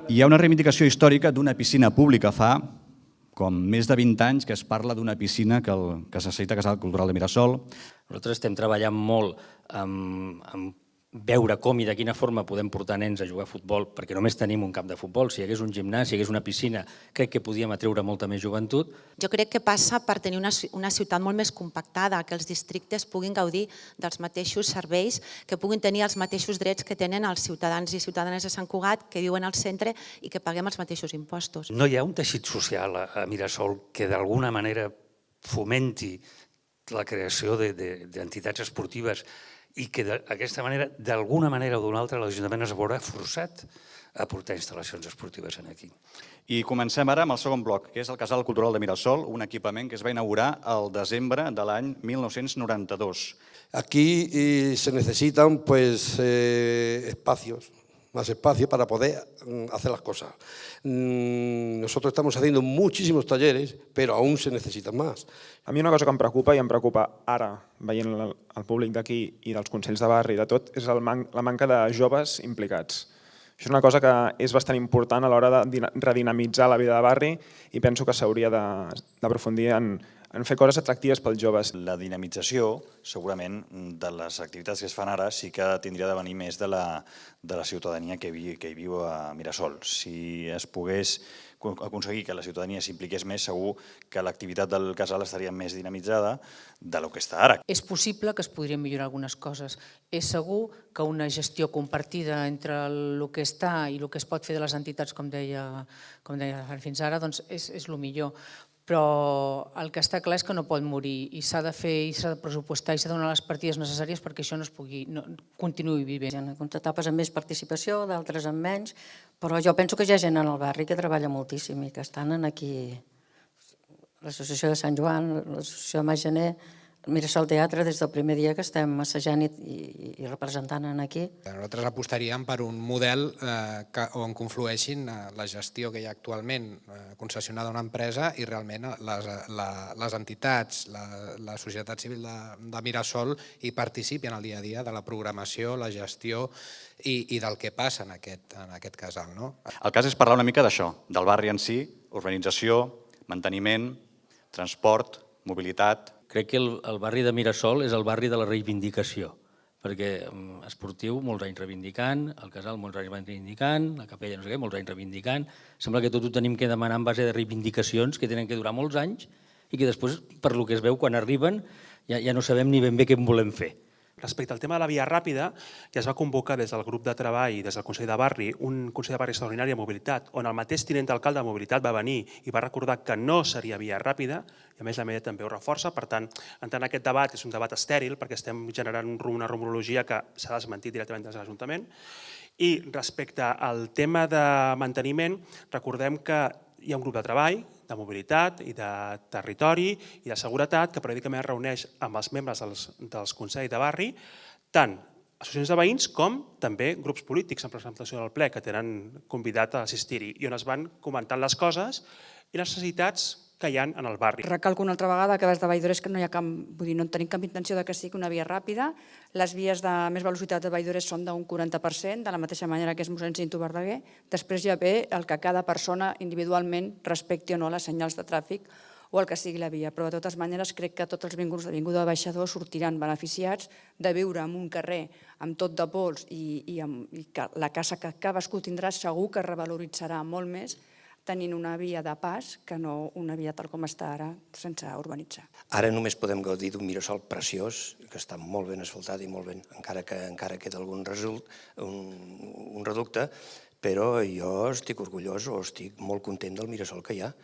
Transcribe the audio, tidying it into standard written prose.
Hi ha una reivindicació històrica d'una piscina pública fa com més de 20 anys que es parla d'una piscina que es necessita al Casal Cultural de Mirasol. Nosaltres estem treballant molt en veure com i de quina forma podem portar nens a jugar a futbol, perquè només tenim un camp de futbol. Si hi hagués un gimnàs, si hi hagués una piscina, crec que podíem atreure molta més joventut. Jo crec que passa per tenir una ciutat molt més compactada, que els districtes puguin gaudir dels mateixos serveis, que puguin tenir els mateixos drets que tenen els ciutadans i ciutadanes de Sant Cugat que viuen al centre i que paguem els mateixos impostos. No hi ha un teixit social a Mirasol que d'alguna manera fomenti la creació d'entitats esportives i que d'aquesta manera, d'alguna manera o d'una altra, l'Ajuntament es veurà forçat a portar instal·lacions esportives aquí. I comencem ara amb el segon bloc, que és el Casal Cultural de Mirasol, un equipament que es va inaugurar al desembre de l'any 1992. Aquí se necesitan espacios, más espacio para poder hacer las cosas. Nosotros estamos haciendo muchísimos talleres, pero aún se necesitan más. A mi una cosa que em preocupa, i em preocupa ara, veient el públic d'aquí i dels consells de barri i de tot, és la manca de joves implicats. Això és una cosa que és bastant important a l'hora de redinamitzar la vida de barri i penso que s'hauria d'aprofundir en fer coses atractives pels joves. La dinamització, segurament, de les activitats que es fan ara sí que tindria de venir més de la ciutadania que hi viu a Mirasol. Si es pogués aconseguir que la ciutadania s'impliqués més, segur que l'activitat del casal estaria més dinamitzada del que està ara. És possible que es podrien millorar algunes coses. És segur que una gestió compartida entre el que està i el que es pot fer de les entitats, com deia fins ara, doncs és el millor. Però el que està clar és que no pot morir i s'ha de fer, i s'ha de pressupostar i s'ha de donar les partides necessàries perquè això continuï vivint. Hi ha etapes amb més participació, d'altres amb menys, però jo penso que hi ha gent en el barri que treballa moltíssim i que estan aquí. L'Associació de Sant Joan, l'Associació de Mas Gener, Mirasol Teatre, des del primer dia que estem assajant i representant aquí. Nosaltres apostaríem per un model on conflueixin la gestió que hi ha actualment concessionada a una empresa i realment les entitats, la societat civil de Mirasol hi participin al dia a dia de la programació, la gestió i del que passa en aquest casal. El cas és parlar una mica d'això, del barri en si, urbanització, manteniment, transport, mobilitat. Crec que el barri de Mirasol és el barri de la reivindicació, perquè esportiu molts anys reivindicant, el casal molts anys reivindicant, la capella no sé què, molts anys reivindicant. Sembla que tot ho tenim que demanar en base de reivindicacions que tenen que durar molts anys i que després, per lo que es veu, quan arriben ja no sabem ni ben bé què en volem fer. Respecte al tema de la via ràpida, ja es va convocar des del grup de treball i des del Consell de Barri un Consell de Barri extraordinari de mobilitat, on el mateix tinent d'alcalde de mobilitat va venir i va recordar que no seria via ràpida, i a més la MEDE també ho reforça. Per tant, entrant en aquest debat és un debat estèril perquè estem generant una rumorologia que s'ha desmentit directament des de l'Ajuntament. I respecte al tema de manteniment, recordem que hi ha un grup de treball de mobilitat i de territori i de seguretat que periòdicament es reuneix amb els membres dels Consells de Barri, tant associacions de veïns com també grups polítics en presentació del ple que tenen convidat a assistir-hi i on es van comentant les coses i les necessitats que hi ha en el barri. Recalco una altra vegada que des de Valldoreix que no tenim cap intenció que sigui una via ràpida. Les vies de més velocitat de Valldoreix són d'un 40%, de la mateixa manera que és mossèn Cinto Verdaguer. Després ja ve el que cada persona individualment respecti o no les senyals de tràfic o el que sigui la via. Però de totes maneres crec que tots els vinguts de l'Avinguda de Baixador sortiran beneficiats de viure en un carrer amb tot de pols i que la casa que cadascú tindrà segur que revaloritzarà molt més tenint una via de pas que no una via tal com està ara, sense urbanitzar. Ara només podem gaudir d'un Mirasol preciós, que està molt ben asfaltat i molt ben, encara queda algun reducte, però jo estic orgullós o estic molt content del Mirasol que hi ha.